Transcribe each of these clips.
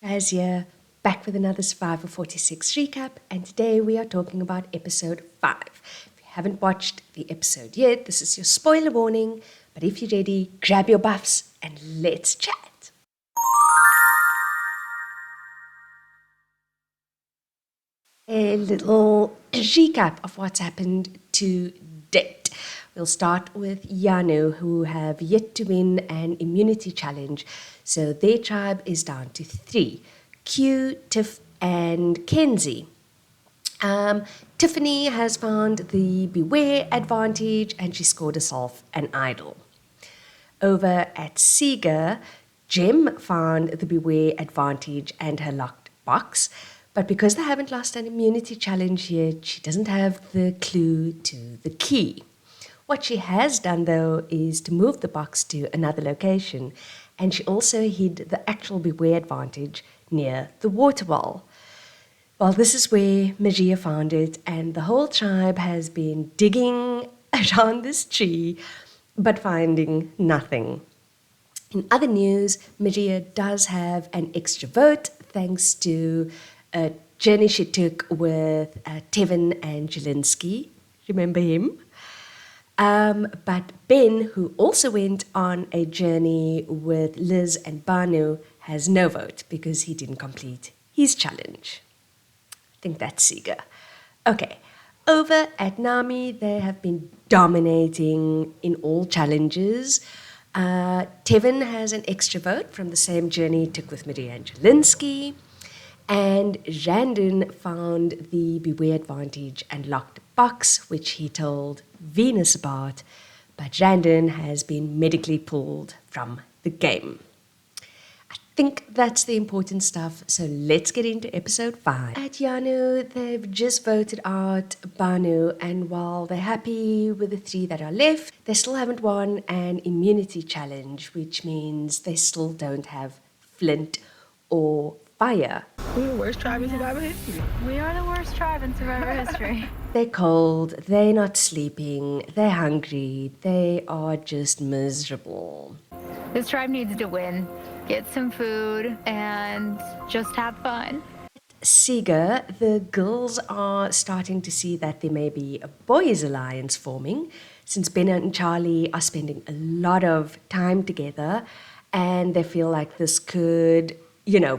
As here, back with another Survivor 46 recap, and today we are talking about episode 5. If you haven't watched the episode yet, this is your spoiler warning, but if you're ready, grab your buffs and let's chat. A little recap of what's happened to date. We'll start with Yanu, who have yet to win an immunity challenge. So their tribe is down to 3. Q, Tiff, and Kenzie. Tiffany has found the Beware advantage and she scored herself an idol. Over at Seeger, Jem found the Beware advantage and her locked box, but because they haven't lost an immunity challenge yet, she doesn't have the clue to the key. What she has done, though, is to move the box to another location, and she also hid the actual Beware advantage near the water well. Well, this is where Magia found it, and the whole tribe has been digging around this tree, but finding nothing. In other news, Magia does have an extra vote thanks to a journey she took with Tevin and Jelinski. Remember him? But Ben, who also went on a journey with Liz and Banu, has no vote because he didn't complete his challenge. I think that's Seeger. Okay, over at Nami, they have been dominating in all challenges. Tevin has an extra vote from the same journey he took with Maria and Jelinski. And Randon found the Beware advantage and locked a box, which he told Venus about, but Randon has been medically pulled from the game. I think that's the important stuff, so let's get into episode 5. At Yanu, they've just voted out Banu, and while they're happy with the 3 that are left, they still haven't won an immunity challenge, which means they still don't have Flint or Fire. We're the worst tribe in Survivor history. We are the worst tribe in Survivor history. They're cold, they're not sleeping, they're hungry, they are just miserable. This tribe needs to win, get some food, and just have fun. Seeger, the girls are starting to see that there may be a boys' alliance forming, since Ben and Charlie are spending a lot of time together, and they feel like this could,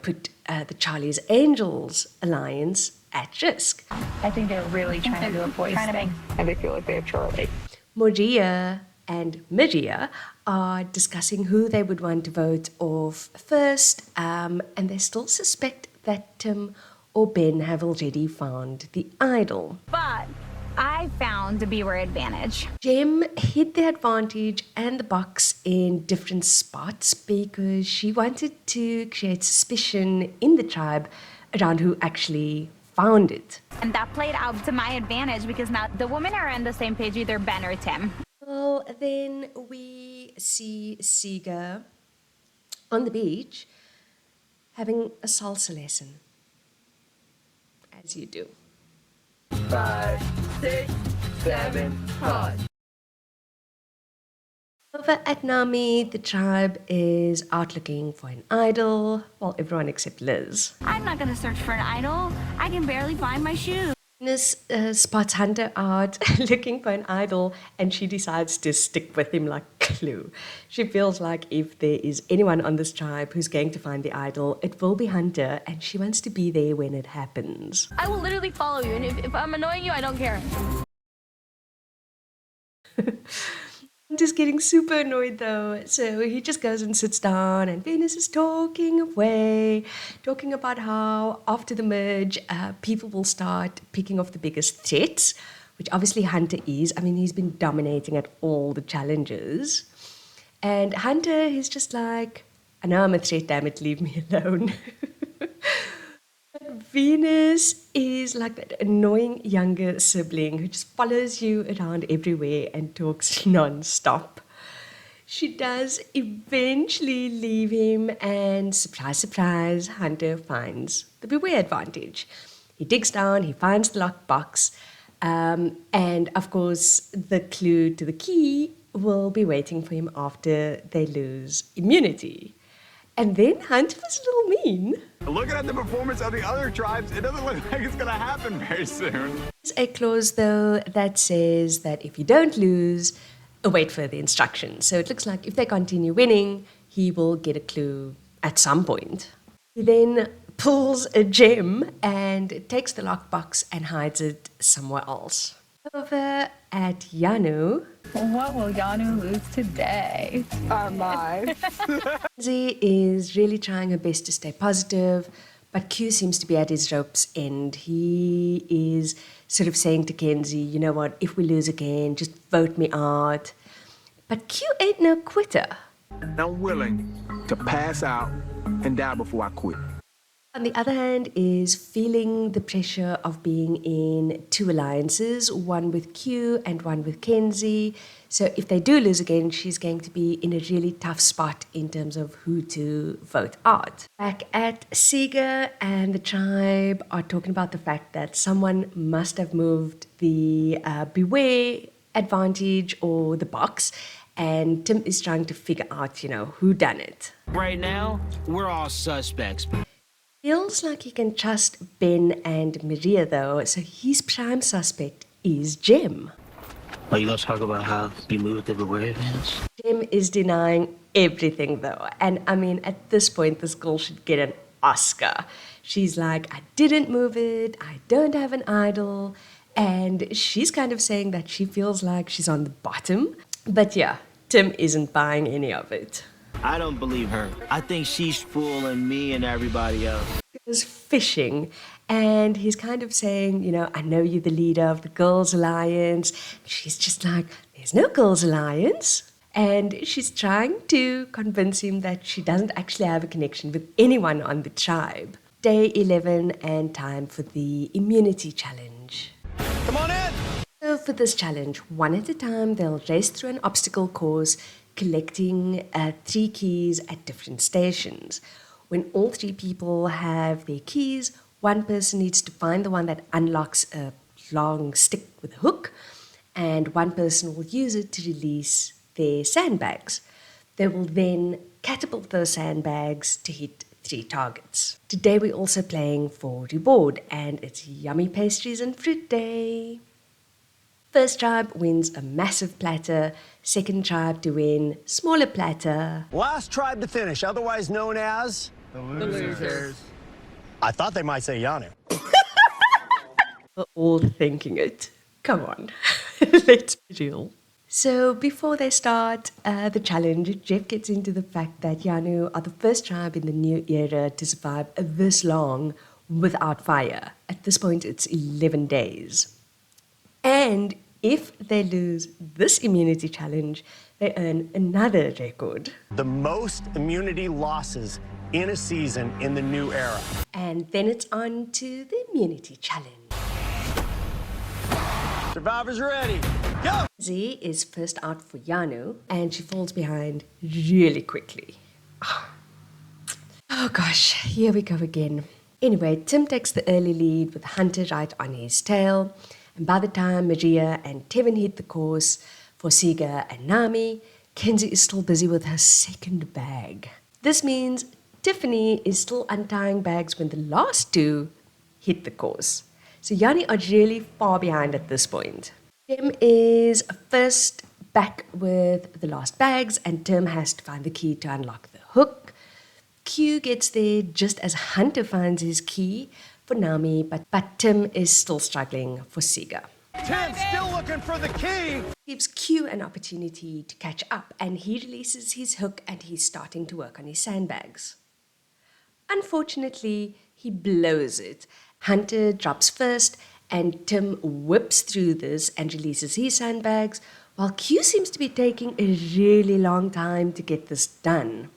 put the Charlie's Angels alliance at risk. I think they're really trying to do a boys thing. And they feel like they have Charlie. Moria and Miria are discussing who they would want to vote off first, and they still suspect that Tim or Ben have already found the idol. But I found the Beware advantage. Jem hid the advantage and the box in different spots because she wanted to create suspicion in the tribe around who actually found it. And that played out to my advantage because now the women are on the same page, either Ben or Tim. Well, then we see Seeger on the beach having a salsa lesson, as you do. 5, 6, 7, pause. Over at Nami, the tribe is out looking for an idol, well, everyone except Liz. I'm not going to search for an idol. I can barely find my shoes. Venus spots Hunter out looking for an idol, and she decides to stick with him like glue. She feels like if there is anyone on this tribe who's going to find the idol, it will be Hunter, and she wants to be there when it happens. I will literally follow you, and if I'm annoying you, I don't care. Hunter's getting super annoyed though, so he just goes and sits down, and Venus is talking away, talking about how after the merge, people will start picking off the biggest threats, which obviously Hunter is. I mean, he's been dominating at all the challenges. And Hunter is just like, I know I'm a threat, damn it, leave me alone. Venus is like that annoying younger sibling who just follows you around everywhere and talks non-stop. She does eventually leave him, and surprise, surprise, Hunter finds the Beware advantage. He digs down, he finds the locked box, and of course the clue to the key will be waiting for him after they lose immunity. And then Hunter was a little mean. Looking at the performance of the other tribes, it doesn't look like it's gonna happen very soon. There's a clause, though, that says that if you don't lose, await further instructions. So it looks like if they continue winning, he will get a clue at some point. He then pulls a gem and takes the lockbox and hides it somewhere else. Over at Yanu, What will Yanu lose today? Our mind. Z is really trying her best to stay positive, but Q seems to be at his rope's end. He is sort of saying to Kenzie, you know what, if we lose again, just vote me out. But Q ain't no quitter. I'm willing to pass out and die before I quit. On the other hand, is feeling the pressure of being in two alliances, one with Q and one with Kenzie. So if they do lose again, she's going to be in a really tough spot in terms of who to vote out. Back at Sega and the tribe are talking about the fact that someone must have moved the Beware advantage or the box, and Tim is trying to figure out, who done it. Right now, we're all suspects. Feels like he can trust Ben and Maria, though, so his prime suspect is Jem. Are you gonna talk about how you moved the beware events? Jem is denying everything, though, and I mean, at this point, this girl should get an Oscar. She's like, I didn't move it, I don't have an idol, and she's kind of saying that she feels like she's on the bottom. But yeah, Tim isn't buying any of it. I don't believe her. I think she's fooling me and everybody else. He was fishing, and he's kind of saying, I know you're the leader of the Girls' Alliance. She's just like, there's no Girls' Alliance. And she's trying to convince him that she doesn't actually have a connection with anyone on the tribe. Day 11 and time for the immunity challenge. Come on in! So for this challenge, one at a time, they'll race through an obstacle course, collecting 3 keys at different stations. When all 3 people have their keys, one person needs to find the one that unlocks a long stick with a hook, and one person will use it to release their sandbags. They will then catapult those sandbags to hit 3 targets. Today we're also playing for reward, and it's yummy pastries and fruit day. First tribe wins a massive platter, second tribe to win smaller platter. Last tribe to finish, otherwise known as... The losers. I thought they might say Yanu. We're all thinking it. Come on, let's be real. So before they start the challenge, Jeff gets into the fact that Yanu are the first tribe in the new era to survive this long without fire. At this point, it's 11 days. And if they lose this immunity challenge, they earn another record. The most immunity losses in a season in the new era. And then it's on to the immunity challenge. Survivors ready. Go! Z is first out for Yanu, and she falls behind really quickly. Oh gosh, here we go again. Anyway, Tim takes the early lead with Hunter right on his tail. And by the time Maria and Tevin hit the course for Siga and Nami, Kenzie is still busy with her second bag. This means Tiffany is still untying bags when the last 2 hit the course. So Yanni are really far behind at this point. Tim is first back with the last bags, and Tim has to find the key to unlock the hook. Q gets there just as Hunter finds his key for Nami, but Tim is still struggling for Siga. Tim's still looking for the key. Gives Q an opportunity to catch up, and he releases his hook and he's starting to work on his sandbags. Unfortunately, he blows it. Hunter drops first, and Tim whips through this and releases his sandbags, while Q seems to be taking a really long time to get this done.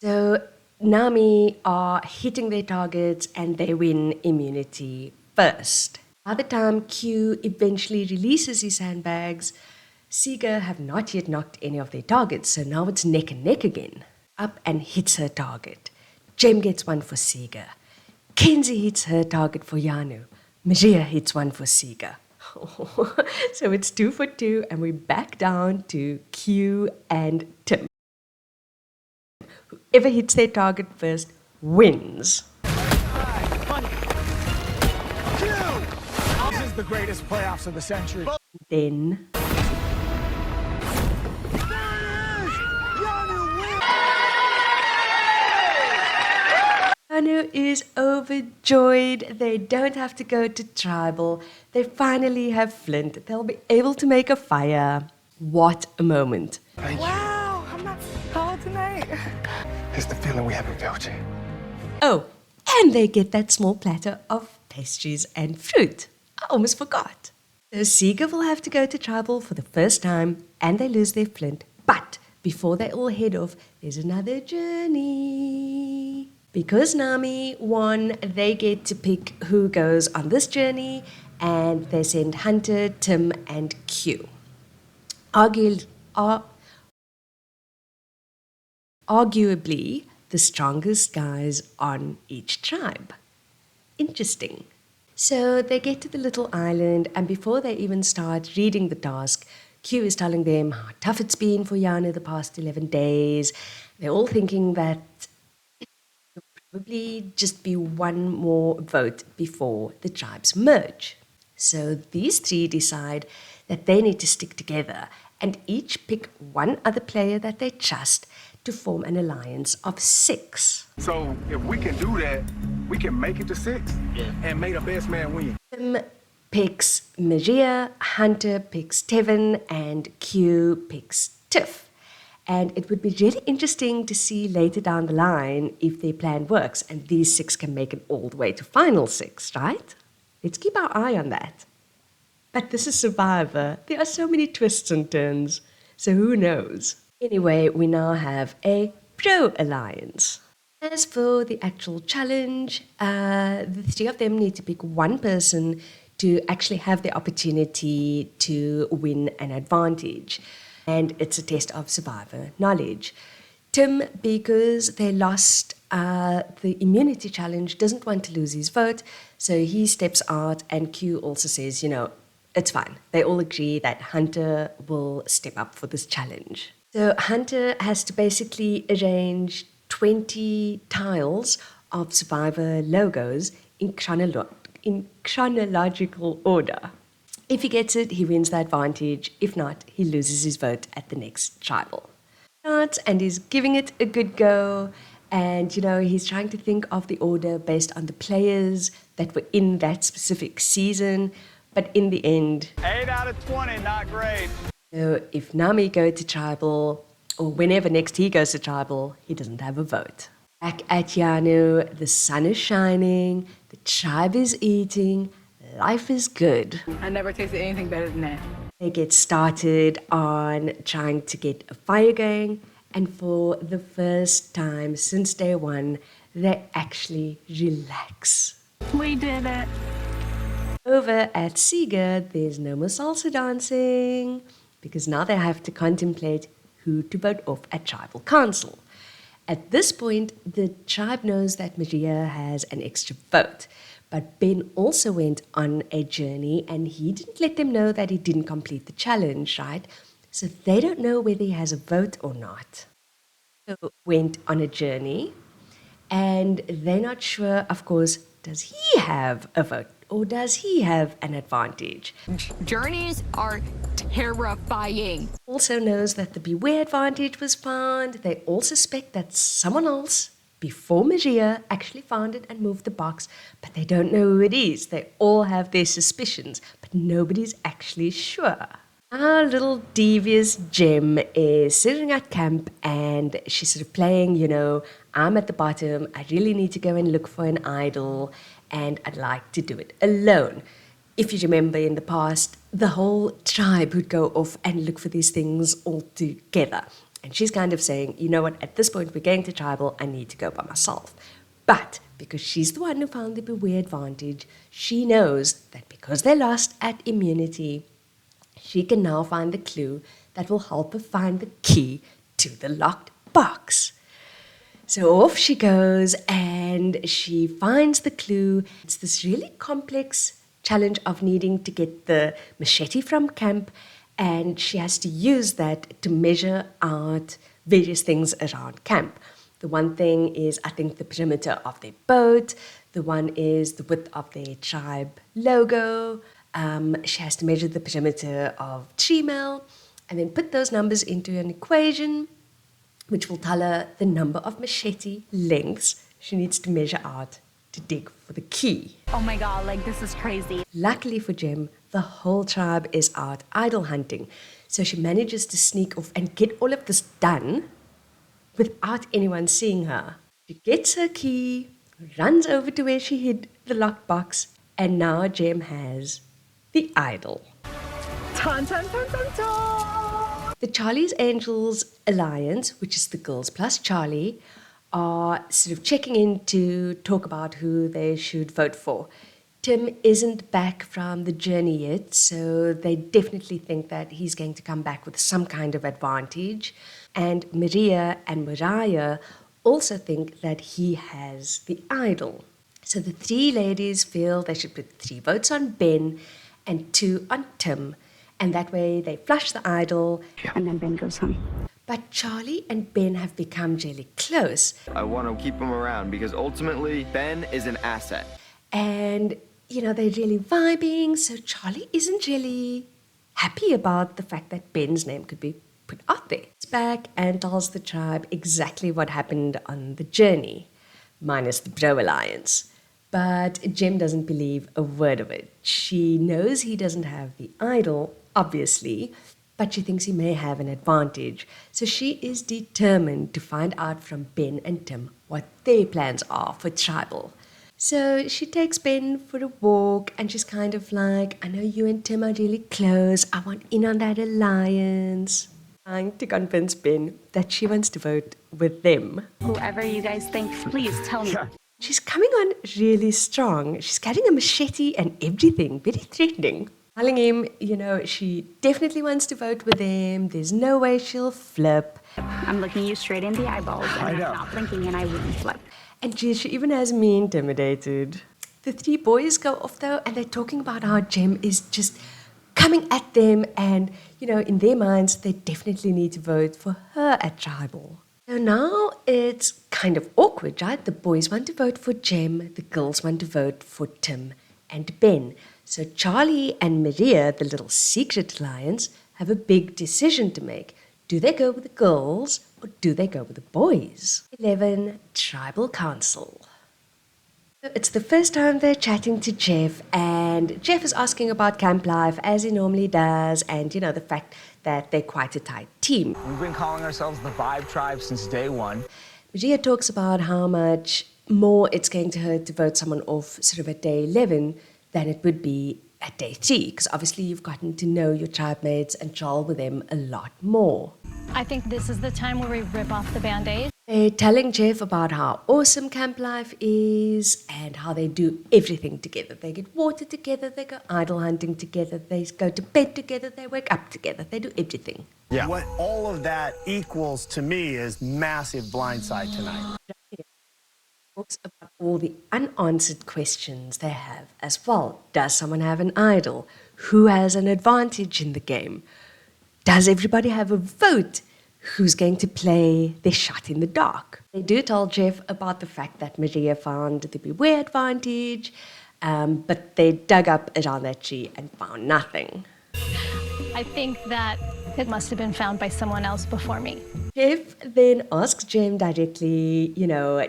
So Nami are hitting their targets and they win immunity first. By the time Q eventually releases his sandbags, Siga have not yet knocked any of their targets, so now it's neck and neck again. Up and hits her target. Jem gets one for Siga. Kenzie hits her target for Yanu. Maria hits one for Siga. So it's 2 for 2, and we're back down to Q and Tim, who whoever hits their target first wins. This is the greatest playoffs of the century. Then Yanu is overjoyed. They don't have to go to tribal. They finally have flint. They'll be able to make a fire. What a moment. Wow, I'm not cold tonight. It's the feeling we haven't felt yet. Oh, and they get that small platter of pastries and fruit. I almost forgot. So Seeger will have to go to tribal for the first time and they lose their flint. But before they all head off, there's another journey. Because Nami won, they get to pick who goes on this journey and they send Hunter, Tim, and Q. Arguably the strongest guys on each tribe. Interesting. So they get to the little island, and before they even start reading the task, Q is telling them how tough it's been for Yana the past 11 days. They're all thinking that there'll probably just be one more vote before the tribes merge. So these three decide that they need to stick together and each pick one other player that they trust to form an alliance of 6. So if we can do that, we can make it to 6 and make the best man win. Tim picks Maria, Hunter picks Tevin, and Q picks Tiff. And it would be really interesting to see later down the line if their plan works and these 6 can make it all the way to final 6, right? Let's keep our eye on that. But this is Survivor. There are so many twists and turns, so who knows? Anyway, we now have a pro alliance. As for the actual challenge, the 3 of them need to pick one person to actually have the opportunity to win an advantage. And it's a test of survivor knowledge. Tim, because they lost the immunity challenge, doesn't want to lose his vote, so he steps out, and Q also says, it's fine. They all agree that Hunter will step up for this challenge. So Hunter has to basically arrange 20 tiles of survivor logos in chronological order. If he gets it, he wins the advantage. If not, he loses his vote at the next tribal. And he's giving it a good go. And, he's trying to think of the order based on the players that were in that specific season. But in the end, 8 out of 20, not great. so if Nami goes to tribal, or whenever next he goes to tribal, he doesn't have a vote. Back at Yanu, the sun is shining, the tribe is eating, life is good. I never tasted anything better than that. They get started on trying to get a fire going, and for the first time since day 1, they actually relax. We did it. Over at Seeger, there's no more salsa dancing because now they have to contemplate who to vote off at tribal council. At this point, the tribe knows that Maria has an extra vote, but Ben also went on a journey and he didn't let them know that he didn't complete the challenge, right? So they don't know whether he has a vote or not. So went on a journey and they're not sure, of course, does he have a vote? Or does he have an advantage? Journeys are terrifying. Also knows that the beware advantage was found. They all suspect that someone else, before Magia, actually found it and moved the box, but they don't know who it is. They all have their suspicions, but nobody's actually sure. Our little devious Gem is sitting at camp and she's sort of playing, I'm at the bottom, I really need to go and look for an idol, and I'd like to do it alone. If you remember in the past, the whole tribe would go off and look for these things all together. And she's kind of saying, you know what, at this point we're going to tribal, I need to go by myself. But because she's the one who found the beware advantage, she knows that because they lost at immunity, she can now find the clue that will help her find the key to the locked box. So off she goes and she finds the clue. It's this really complex challenge of needing to get the machete from camp, and she has to use that to measure out various things around camp. The one thing is, I think, the perimeter of their boat. The one is the width of their tribe logo. She has to measure the perimeter of Tremail and then put those numbers into an equation, which will tell her the number of machete lengths she needs to measure out to dig for the key. Oh my god, like this is crazy. Luckily for Jem, the whole tribe is out idol hunting, so she manages to sneak off and get all of this done without anyone seeing her. She gets her key, runs over to where she hid the lockbox, and now Jem has the idol. Dun, dun, dun, dun, dun. The Charlie's Angels Alliance, which is the girls plus Charlie, are sort of checking in to talk about who they should vote for. Tim isn't back from the journey yet, so they definitely think that he's going to come back with some kind of advantage. And Maria and Mariah also think that he has the idol. So the three ladies feel they should put 3 votes on Ben and 2 on Tim, and that way they flush the idol. And then Ben goes home. But Charlie and Ben have become really close. I want to keep him around because ultimately Ben is an asset. And, they're really vibing, so Charlie isn't really happy about the fact that Ben's name could be put out there. He's back and tells the tribe exactly what happened on the journey, minus the Bro Alliance. But Jem doesn't believe a word of it. She knows he doesn't have the idol, obviously, but she thinks he may have an advantage. So she is determined to find out from Ben and Tim what their plans are for tribal. So she takes Ben for a walk and she's kind of like, I know you and Tim are really close. I want in on that alliance. Trying to convince Ben that she wants to vote with them. Whoever you guys think, please tell me. She's coming on really strong. She's carrying a machete and everything, very threatening. Telling him, she definitely wants to vote with him. There's no way she'll flip. I'm looking you straight in the eyeballs and I'm not blinking and I wouldn't flip. And she even has me intimidated. The 3 boys go off though and they're talking about how Jem is just coming at them and, in their minds, they definitely need to vote for her at tribal. So now it's kind of awkward, right? The boys want to vote for Jem, the girls want to vote for Tim and Ben. So Charlie and Maria, the little secret alliance, have a big decision to make. Do they go with the girls or do they go with the boys? 11, Tribal Council. It's the first time they're chatting to Jeff, and Jeff is asking about camp life as he normally does, and the fact that they're quite a tight team. We've been calling ourselves the Vibe Tribe since day one. Maria talks about how much more it's going to hurt to vote someone off sort of at day 11 than it would be at day 3, because obviously you've gotten to know your tribe mates and troll with them a lot more. I think this is the time where we rip off the Band-Aid. They're telling Jeff about how awesome camp life is and how they do everything together. They get water together, they go idol hunting together, they go to bed together, they wake up together, they do everything. Yeah. What all of that equals to me is massive blindside tonight. Talks about all the unanswered questions they have as well. Does someone have an idol? Who has an advantage in the game? Does everybody have a vote? Who's going to play their shot in the dark? They do tell Jeff about the fact that Maria found the beware advantage, but they dug up around that tree and found nothing. I think that it must have been found by someone else before me. Jeff then asks Jem directly,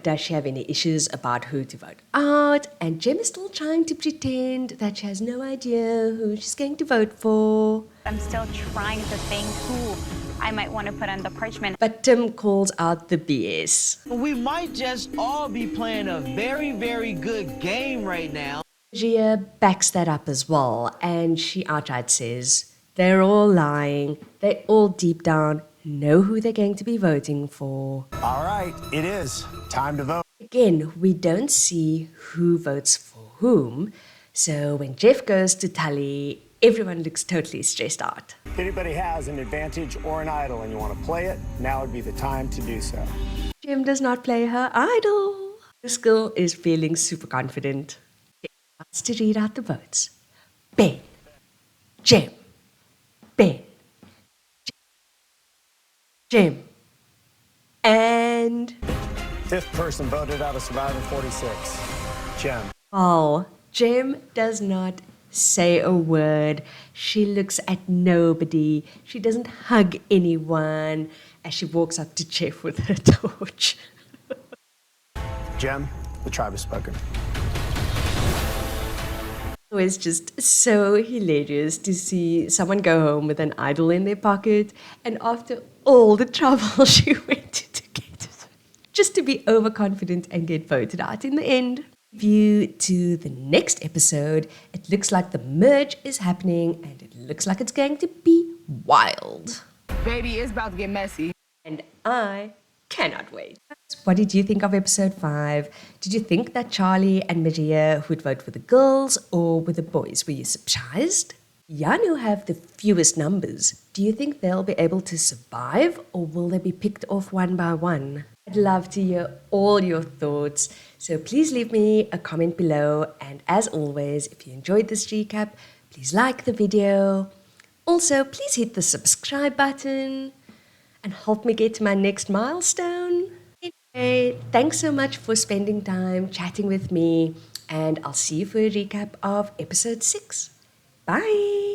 does she have any issues about who to vote out? And Jem is still trying to pretend that she has no idea who she's going to vote for. I'm still trying to think who I might want to put on the parchment. But Tim calls out the BS. We might just all be playing a very, very good game right now. Gia backs that up as well, and she outright says they're all lying. They all deep down know who they're going to be voting for. All right, it is time to vote. Again, we don't see who votes for whom, so when Jeff goes to tally, everyone looks totally stressed out. If anybody has an advantage or an idol and you want to play it, now would be the time to do so. Jem does not play her idol. This girl is feeling super confident. She starts to read out the votes. Ben, Jem, Ben, Jem, and Fifth person voted out of Survivor 46. Jem. Oh, Jem does not say a word. She looks at nobody. She doesn't hug anyone as she walks up to Jeff with her torch. Jem, the tribe has spoken. It was just so hilarious to see someone go home with an idol in their pocket, and after all the trouble she went to get it, just to be overconfident and get voted out in the end. View to the next episode. It looks like the merge is happening, and it looks like it's going to be wild. Baby, it's about to get messy. And I cannot wait. What did you think of episode 5? Did you think that Charlie and Maria would vote for the girls or with the boys? Were you surprised? Yanu have the fewest numbers. Do you think they'll be able to survive, or will they be picked off one by one? I'd love to hear all your thoughts, so please leave me a comment below. And as always, if you enjoyed this recap, please like the video. Also, please hit the subscribe button and help me get to my next milestone. Anyway, thanks so much for spending time chatting with me, and I'll see you for a recap of episode 6. Bye!